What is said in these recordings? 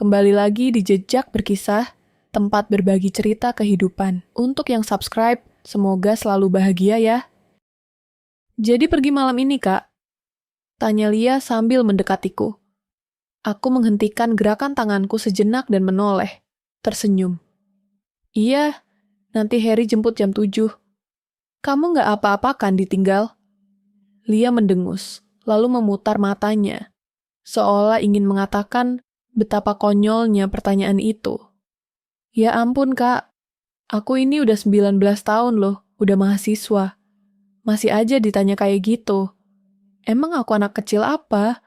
Kembali lagi di Jejak Berkisah, tempat berbagi cerita kehidupan. Untuk yang subscribe, semoga selalu bahagia ya. Jadi pergi malam ini, Kak? Tanya Lia sambil mendekatiku. Aku menghentikan gerakan tanganku sejenak dan menoleh, tersenyum. Iya, nanti Harry jemput jam 7. Kamu nggak apa-apa kan ditinggal? Lia mendengus, lalu memutar matanya, seolah ingin mengatakan betapa konyolnya pertanyaan itu. Ya ampun, Kak. Aku ini udah 19 tahun loh, udah mahasiswa. Masih aja ditanya kayak gitu. Emang aku anak kecil apa?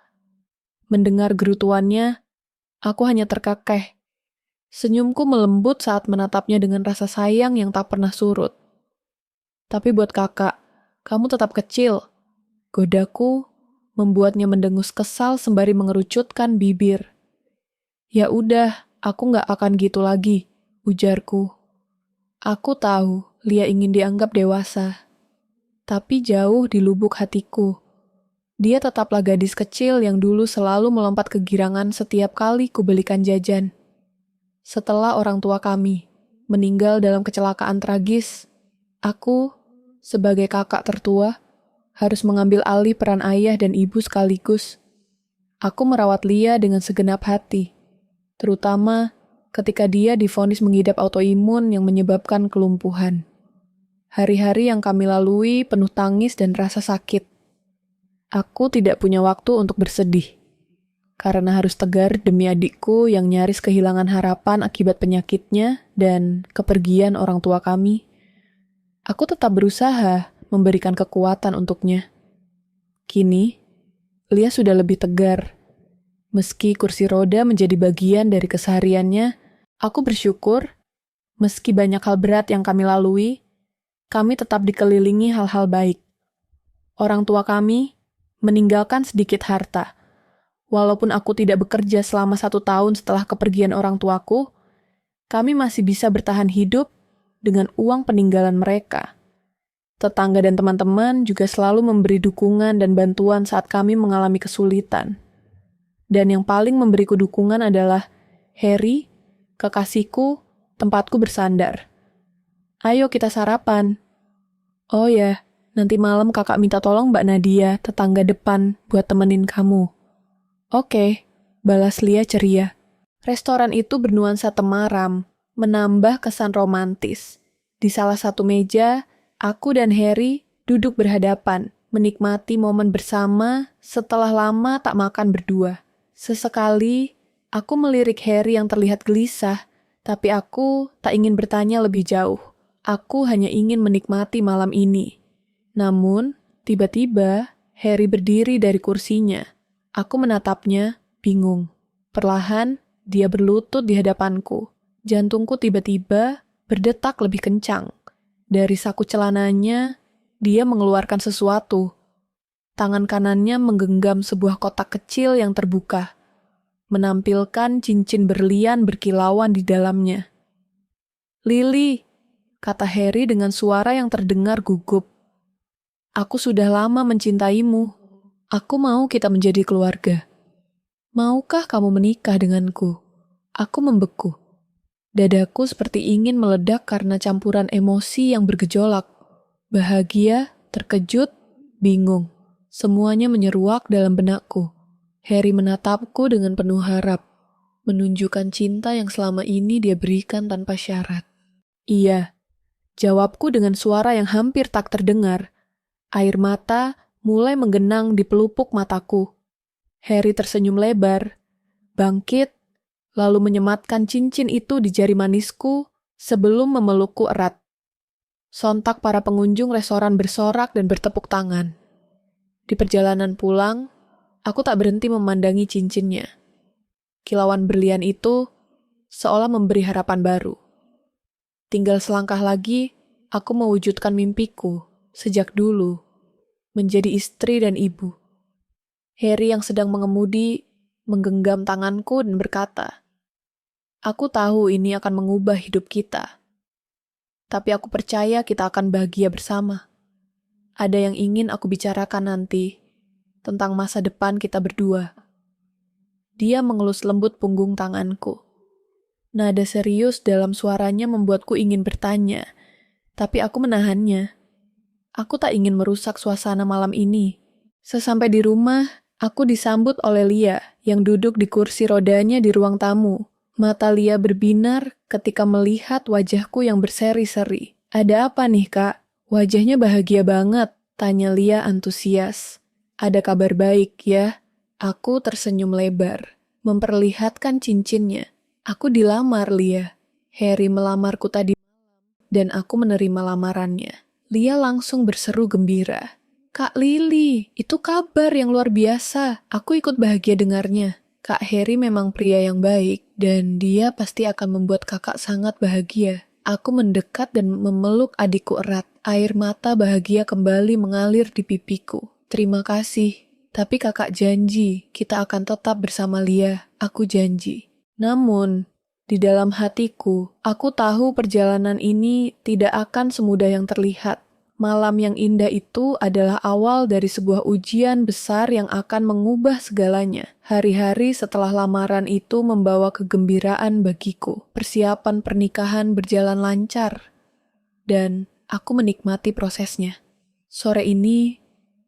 Mendengar gerutuannya, aku hanya terkekeh. Senyumku melembut saat menatapnya dengan rasa sayang yang tak pernah surut. Tapi buat kakak, kamu tetap kecil. Godaku membuatnya mendengus kesal sembari mengerucutkan bibir. Ya udah, aku nggak akan gitu lagi, ujarku. Aku tahu Lia ingin dianggap dewasa. Tapi jauh di lubuk hatiku, dia tetaplah gadis kecil yang dulu selalu melompat kegirangan setiap kali kubelikan jajan. Setelah orang tua kami meninggal dalam kecelakaan tragis, aku, sebagai kakak tertua, harus mengambil alih peran ayah dan ibu sekaligus. Aku merawat Lia dengan segenap hati, terutama ketika dia divonis mengidap autoimun yang menyebabkan kelumpuhan. Hari-hari yang kami lalui penuh tangis dan rasa sakit. Aku tidak punya waktu untuk bersedih, karena harus tegar demi adikku yang nyaris kehilangan harapan akibat penyakitnya dan kepergian orang tua kami. Aku tetap berusaha memberikan kekuatan untuknya. Kini, Lia sudah lebih tegar. Meski kursi roda menjadi bagian dari kesehariannya, aku bersyukur, meski banyak hal berat yang kami lalui, kami tetap dikelilingi hal-hal baik. Orang tua kami meninggalkan sedikit harta. Walaupun aku tidak bekerja selama 1 tahun setelah kepergian orang tuaku, kami masih bisa bertahan hidup dengan uang peninggalan mereka. Tetangga dan teman-teman juga selalu memberi dukungan dan bantuan saat kami mengalami kesulitan. Dan yang paling memberiku dukungan adalah Harry, kekasihku, tempatku bersandar. Ayo kita sarapan. Oh ya, nanti malam kakak minta tolong Mbak Nadia, tetangga depan, buat temenin kamu. Oke, balas Lia ceria. Restoran itu bernuansa temaram, menambah kesan romantis. Di salah satu meja, aku dan Harry duduk berhadapan, menikmati momen bersama setelah lama tak makan berdua. Sesekali, aku melirik Harry yang terlihat gelisah, tapi aku tak ingin bertanya lebih jauh. Aku hanya ingin menikmati malam ini. Namun, tiba-tiba Harry berdiri dari kursinya. Aku menatapnya, bingung. Perlahan, dia berlutut di hadapanku. Jantungku tiba-tiba berdetak lebih kencang. Dari saku celananya, dia mengeluarkan sesuatu. Tangan kanannya menggenggam sebuah kotak kecil yang terbuka, menampilkan cincin berlian berkilauan di dalamnya. Lily, kata Harry dengan suara yang terdengar gugup. Aku sudah lama mencintaimu. Aku mau kita menjadi keluarga. Maukah kamu menikah denganku? Aku membeku. Dadaku seperti ingin meledak karena campuran emosi yang bergejolak. Bahagia, terkejut, bingung. Semuanya menyeruak dalam benakku. Harry menatapku dengan penuh harap, menunjukkan cinta yang selama ini dia berikan tanpa syarat. Iya, jawabku dengan suara yang hampir tak terdengar. Air mata mulai menggenang di pelupuk mataku. Harry tersenyum lebar, bangkit, lalu menyematkan cincin itu di jari manisku sebelum memelukku erat. Sontak para pengunjung restoran bersorak dan bertepuk tangan. Di perjalanan pulang, aku tak berhenti memandangi cincinnya. Kilauan berlian itu seolah memberi harapan baru. Tinggal selangkah lagi, aku mewujudkan mimpiku sejak dulu, menjadi istri dan ibu. Harry yang sedang mengemudi menggenggam tanganku dan berkata, aku tahu ini akan mengubah hidup kita. Tapi aku percaya kita akan bahagia bersama. Ada yang ingin aku bicarakan nanti tentang masa depan kita berdua. Dia mengelus lembut punggung tanganku. Nada serius dalam suaranya membuatku ingin bertanya, tapi aku menahannya. Aku tak ingin merusak suasana malam ini. Sesampai di rumah, aku disambut oleh Lia yang duduk di kursi rodanya di ruang tamu. Mata Lia berbinar ketika melihat wajahku yang berseri-seri. Ada apa nih, Kak? Wajahnya bahagia banget, tanya Lia antusias. Ada kabar baik ya? Aku tersenyum lebar, memperlihatkan cincinnya. Aku dilamar, Lia. Harry melamarku tadi dan aku menerima lamarannya. Lia langsung berseru gembira. Kak Lily, itu kabar yang luar biasa. Aku ikut bahagia dengarnya. Kak Harry memang pria yang baik, dan dia pasti akan membuat kakak sangat bahagia. Aku mendekat dan memeluk adikku erat. Air mata bahagia kembali mengalir di pipiku. Terima kasih. Tapi kakak janji, kita akan tetap bersama Lia. Aku janji. Namun, di dalam hatiku, aku tahu perjalanan ini tidak akan semudah yang terlihat. Malam yang indah itu adalah awal dari sebuah ujian besar yang akan mengubah segalanya. Hari-hari setelah lamaran itu membawa kegembiraan bagiku. Persiapan pernikahan berjalan lancar. Dan aku menikmati prosesnya. Sore ini,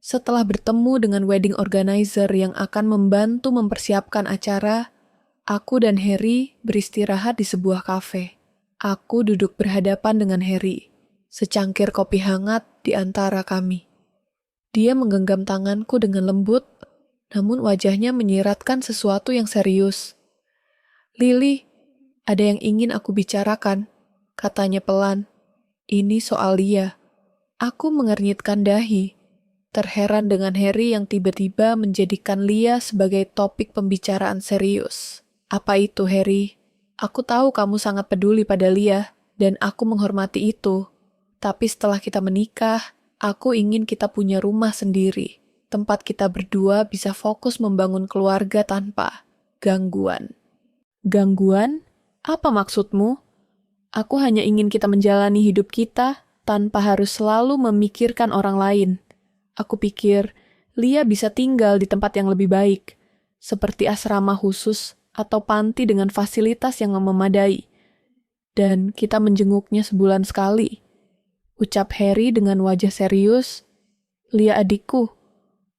setelah bertemu dengan wedding organizer yang akan membantu mempersiapkan acara, aku dan Harry beristirahat di sebuah kafe. Aku duduk berhadapan dengan Harry, secangkir kopi hangat di antara kami. Dia menggenggam tanganku dengan lembut, namun wajahnya menyiratkan sesuatu yang serius. Lily, ada yang ingin aku bicarakan, katanya pelan. Ini soal Lia. Aku mengernyitkan dahi, terheran dengan Harry yang tiba-tiba menjadikan Lia sebagai topik pembicaraan serius. Apa itu, Harry? Aku tahu kamu sangat peduli pada Lia, dan aku menghormati itu. Tapi setelah kita menikah, aku ingin kita punya rumah sendiri. Tempat kita berdua bisa fokus membangun keluarga tanpa gangguan. Gangguan? Apa maksudmu? Aku hanya ingin kita menjalani hidup kita tanpa harus selalu memikirkan orang lain. Aku pikir Lia bisa tinggal di tempat yang lebih baik, seperti asrama khusus atau panti dengan fasilitas yang memadai. Dan kita menjenguknya sebulan sekali. Ucap Harry dengan wajah serius. Lia adikku,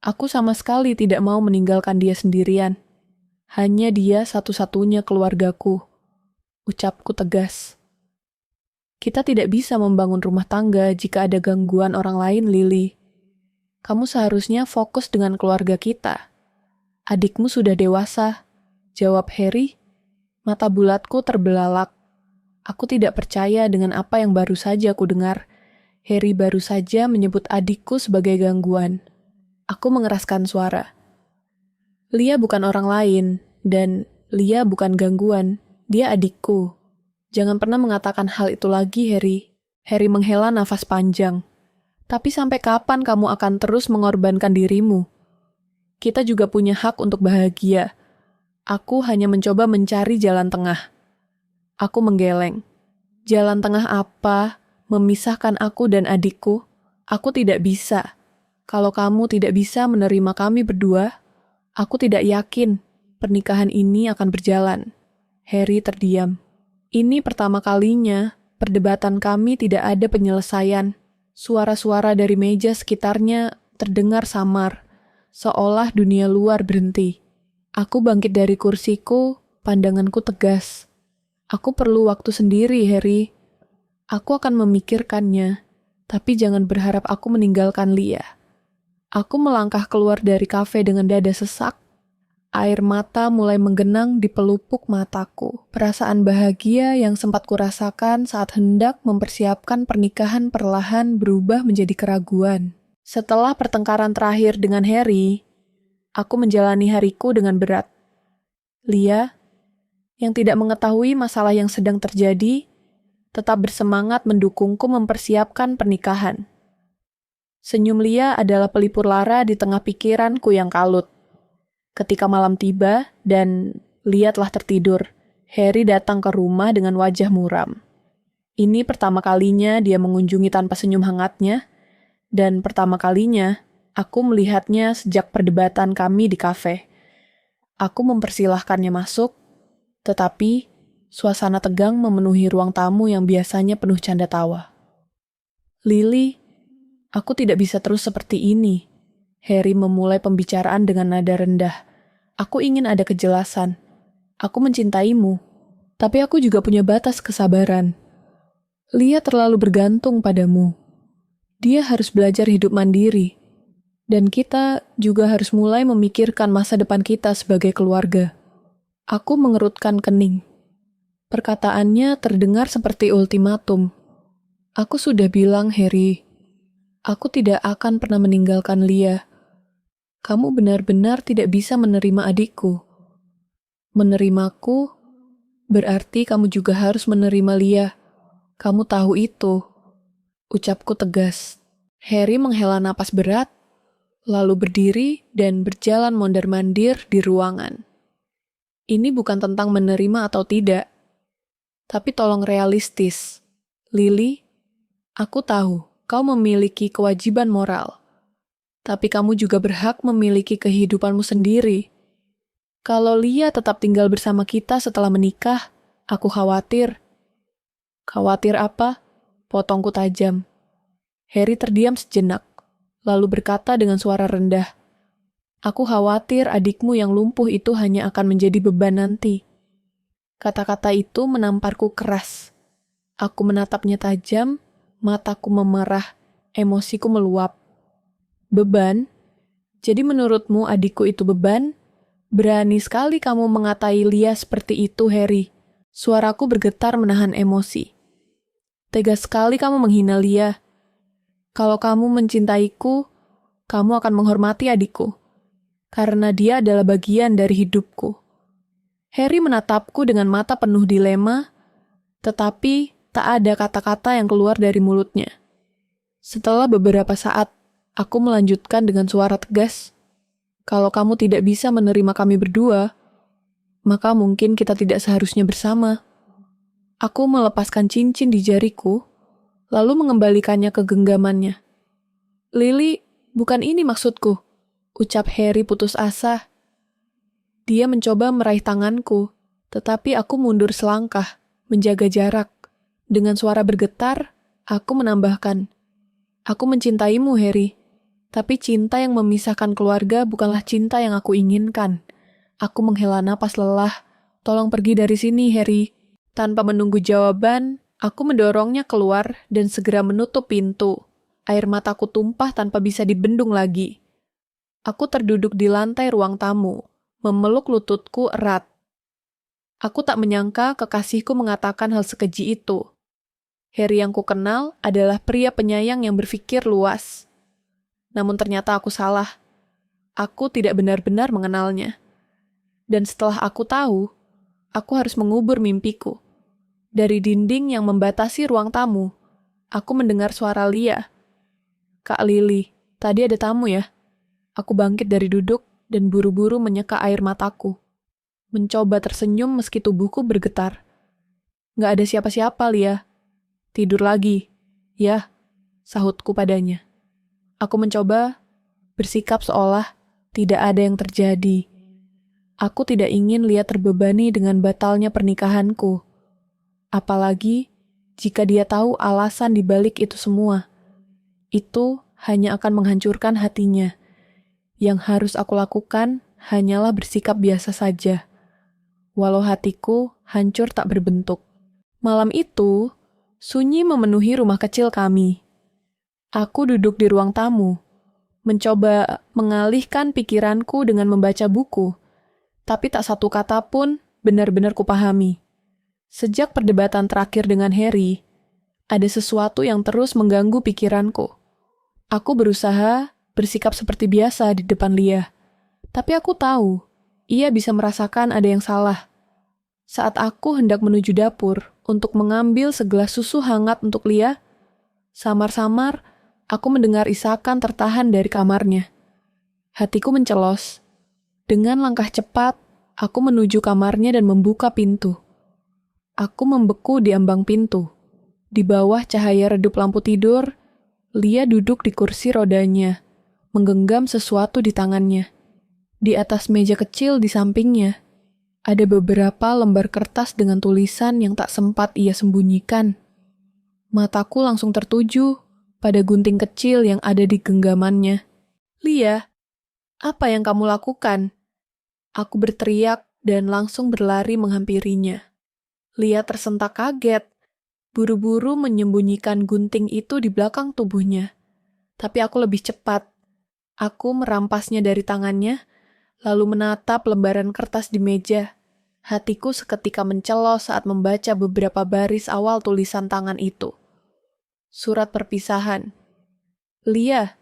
aku sama sekali tidak mau meninggalkan dia sendirian. Hanya dia satu-satunya keluargaku. Ucapku tegas. Kita tidak bisa membangun rumah tangga jika ada gangguan orang lain, Lily. Kamu seharusnya fokus dengan keluarga kita. Adikmu sudah dewasa, jawab Harry. Mata bulatku terbelalak. Aku tidak percaya dengan apa yang baru saja aku dengar. Harry baru saja menyebut adikku sebagai gangguan. Aku mengeraskan suara. Lia bukan orang lain, dan Lia bukan gangguan. Dia adikku. Jangan pernah mengatakan hal itu lagi, Harry. Harry menghela nafas panjang. Tapi sampai kapan kamu akan terus mengorbankan dirimu? Kita juga punya hak untuk bahagia. Aku hanya mencoba mencari jalan tengah. Aku menggeleng. Jalan tengah apa? Memisahkan aku dan adikku? Aku tidak bisa. Kalau kamu tidak bisa menerima kami berdua, aku tidak yakin pernikahan ini akan berjalan. Harry terdiam. Ini pertama kalinya perdebatan kami tidak ada penyelesaian. Suara-suara dari meja sekitarnya terdengar samar, seolah dunia luar berhenti. Aku bangkit dari kursiku, pandanganku tegas. Aku perlu waktu sendiri, Harry. Aku akan memikirkannya, tapi jangan berharap aku meninggalkan Lia. Aku melangkah keluar dari kafe dengan dada sesak. Air mata mulai menggenang di pelupuk mataku. Perasaan bahagia yang sempat kurasakan saat hendak mempersiapkan pernikahan perlahan berubah menjadi keraguan. Setelah pertengkaran terakhir dengan Harry, aku menjalani hariku dengan berat. Lia, yang tidak mengetahui masalah yang sedang terjadi, tetap bersemangat mendukungku mempersiapkan pernikahan. Senyum Lia adalah pelipur lara di tengah pikiranku yang kalut. Ketika malam tiba dan Lia telah tertidur, Harry datang ke rumah dengan wajah muram. Ini pertama kalinya dia mengunjungi tanpa senyum hangatnya, dan pertama kalinya aku melihatnya sejak perdebatan kami di kafe. Aku mempersilahkannya masuk, tetapi suasana tegang memenuhi ruang tamu yang biasanya penuh canda tawa. Lily, aku tidak bisa terus seperti ini. Harry memulai pembicaraan dengan nada rendah. Aku ingin ada kejelasan. Aku mencintaimu, tapi aku juga punya batas kesabaran. Lia terlalu bergantung padamu. Dia harus belajar hidup mandiri. Dan kita juga harus mulai memikirkan masa depan kita sebagai keluarga. Aku mengerutkan kening. Perkataannya terdengar seperti ultimatum. Aku sudah bilang, Harry, aku tidak akan pernah meninggalkan Lia. Kamu benar-benar tidak bisa menerima adikku. Menerimaku berarti kamu juga harus menerima Lia. Kamu tahu itu. Ucapku tegas. Harry menghela napas berat, lalu berdiri dan berjalan mondar-mandir di ruangan. Ini bukan tentang menerima atau tidak, tapi tolong realistis. Lily, aku tahu kau memiliki kewajiban moral, tapi kamu juga berhak memiliki kehidupanmu sendiri. Kalau Lia tetap tinggal bersama kita setelah menikah, aku khawatir. Khawatir apa? Potongku tajam. Harry terdiam sejenak, lalu berkata dengan suara rendah, aku khawatir adikmu yang lumpuh itu hanya akan menjadi beban nanti. Kata-kata itu menamparku keras. Aku menatapnya tajam, mataku memerah, emosiku meluap. Beban? Jadi menurutmu adikku itu beban? Berani sekali kamu mengatai Lia seperti itu, Harry. Suaraku bergetar menahan emosi. Tegas sekali kamu menghina Lia. Kalau kamu mencintaiku, kamu akan menghormati adikku, karena dia adalah bagian dari hidupku. Harry menatapku dengan mata penuh dilema, tetapi tak ada kata-kata yang keluar dari mulutnya. Setelah beberapa saat, aku melanjutkan dengan suara tegas, kalau kamu tidak bisa menerima kami berdua, maka mungkin kita tidak seharusnya bersama. Aku melepaskan cincin di jariku, lalu mengembalikannya ke genggamannya. Lily, bukan ini maksudku, ucap Harry putus asa. Dia mencoba meraih tanganku, tetapi aku mundur selangkah, menjaga jarak. Dengan suara bergetar, aku menambahkan, aku mencintaimu, Harry. Tapi cinta yang memisahkan keluarga bukanlah cinta yang aku inginkan. Aku menghela napas lelah. Tolong pergi dari sini, Harry. Tanpa menunggu jawaban, aku mendorongnya keluar dan segera menutup pintu. Air mataku tumpah tanpa bisa dibendung lagi. Aku terduduk di lantai ruang tamu, memeluk lututku erat. Aku tak menyangka kekasihku mengatakan hal sekeji itu. Harry yang kukenal adalah pria penyayang yang berpikir luas. Namun ternyata aku salah. Aku tidak benar-benar mengenalnya. Dan setelah aku tahu, aku harus mengubur mimpiku. Dari dinding yang membatasi ruang tamu, aku mendengar suara Lia. Kak Lily, tadi ada tamu ya? Aku bangkit dari duduk dan buru-buru menyeka air mataku. Mencoba tersenyum meski tubuhku bergetar. Nggak ada siapa-siapa, Lia. Tidur lagi. Ya, sahutku padanya. Aku mencoba bersikap seolah tidak ada yang terjadi. Aku tidak ingin Lia terbebani dengan batalnya pernikahanku. Apalagi jika dia tahu alasan dibalik itu semua. Itu hanya akan menghancurkan hatinya. Yang harus aku lakukan hanyalah bersikap biasa saja. Walau hatiku hancur tak berbentuk. Malam itu, sunyi memenuhi rumah kecil kami. Aku duduk di ruang tamu, mencoba mengalihkan pikiranku dengan membaca buku, tapi tak satu kata pun benar-benar kupahami. Sejak perdebatan terakhir dengan Harry, ada sesuatu yang terus mengganggu pikiranku. Aku berusaha bersikap seperti biasa di depan Lia, tapi aku tahu ia bisa merasakan ada yang salah. Saat aku hendak menuju dapur untuk mengambil segelas susu hangat untuk Lia, samar-samar aku mendengar isakan tertahan dari kamarnya. Hatiku mencelos. Dengan langkah cepat, aku menuju kamarnya dan membuka pintu. Aku membeku di ambang pintu. Di bawah cahaya redup lampu tidur, Lia duduk di kursi rodanya, menggenggam sesuatu di tangannya. Di atas meja kecil di sampingnya, ada beberapa lembar kertas dengan tulisan yang tak sempat ia sembunyikan. Mataku langsung tertuju pada gunting kecil yang ada di genggamannya. "Lia, apa yang kamu lakukan?" Aku berteriak dan langsung berlari menghampirinya. Lia tersentak kaget, buru-buru menyembunyikan gunting itu di belakang tubuhnya. Tapi aku lebih cepat. Aku merampasnya dari tangannya, lalu menatap lembaran kertas di meja. Hatiku seketika mencelos saat membaca beberapa baris awal tulisan tangan itu. Surat perpisahan. "Lia,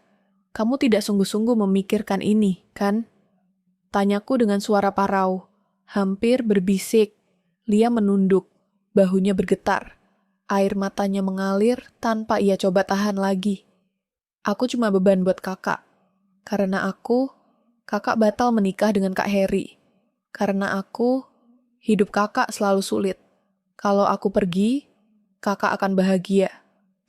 kamu tidak sungguh-sungguh memikirkan ini, kan?" Tanyaku dengan suara parau, hampir berbisik. Lia menunduk, bahunya bergetar. Air matanya mengalir tanpa ia coba tahan lagi. "Aku cuma beban buat kakak. Karena kakak batal menikah dengan Kak Heri. Karena hidup kakak selalu sulit. Kalau aku pergi, kakak akan bahagia."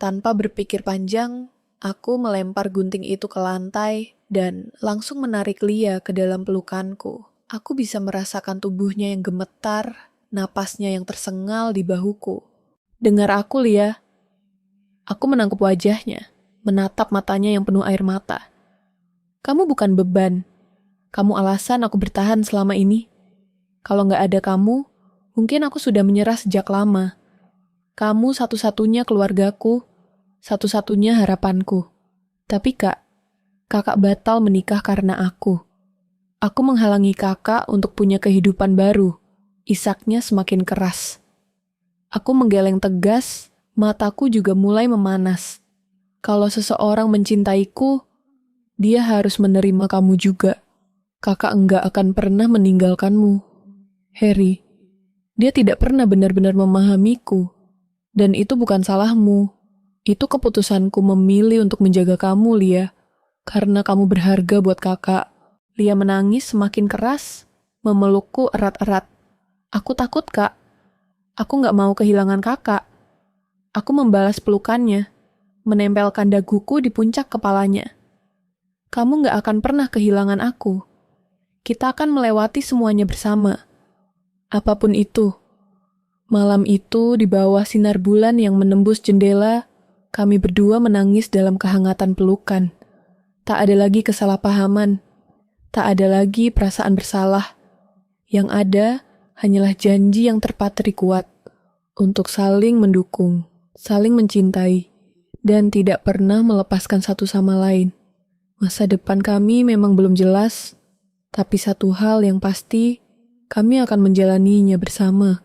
Tanpa berpikir panjang, aku melempar gunting itu ke lantai dan langsung menarik Lia ke dalam pelukanku. Aku bisa merasakan tubuhnya yang gemetar, napasnya yang tersengal di bahuku. "Dengar aku, Lia." Aku menangkap wajahnya, menatap matanya yang penuh air mata. "Kamu bukan beban. Kamu alasan aku bertahan selama ini. Kalau nggak ada kamu, mungkin aku sudah menyerah sejak lama. Kamu satu-satunya keluargaku, satu-satunya harapanku. Tapi kakak batal menikah karena aku. Aku menghalangi kakak untuk punya kehidupan baru." Isaknya semakin keras. Aku menggeleng tegas, mataku juga mulai memanas. Kalau seseorang mencintaiku, dia harus menerima kamu juga. Kakak enggak akan pernah meninggalkanmu. Heri, dia tidak pernah benar-benar memahamiku. Dan itu bukan salahmu. Itu keputusanku memilih untuk menjaga kamu, Lia. Karena kamu berharga buat kakak. Lia menangis semakin keras, memelukku erat-erat. "Aku takut, Kak. Aku nggak mau kehilangan kakak." Aku membalas pelukannya, menempelkan daguku di puncak kepalanya. "Kamu nggak akan pernah kehilangan aku. Kita akan melewati semuanya bersama. Apapun itu." Malam itu, di bawah sinar bulan yang menembus jendela, kami berdua menangis dalam kehangatan pelukan. Tak ada lagi kesalahpahaman. Tak ada lagi perasaan bersalah. Yang ada hanyalah janji yang terpatri kuat untuk saling mendukung, saling mencintai, dan tidak pernah melepaskan satu sama lain. Masa depan kami memang belum jelas, tapi satu hal yang pasti, kami akan menjalaninya bersama.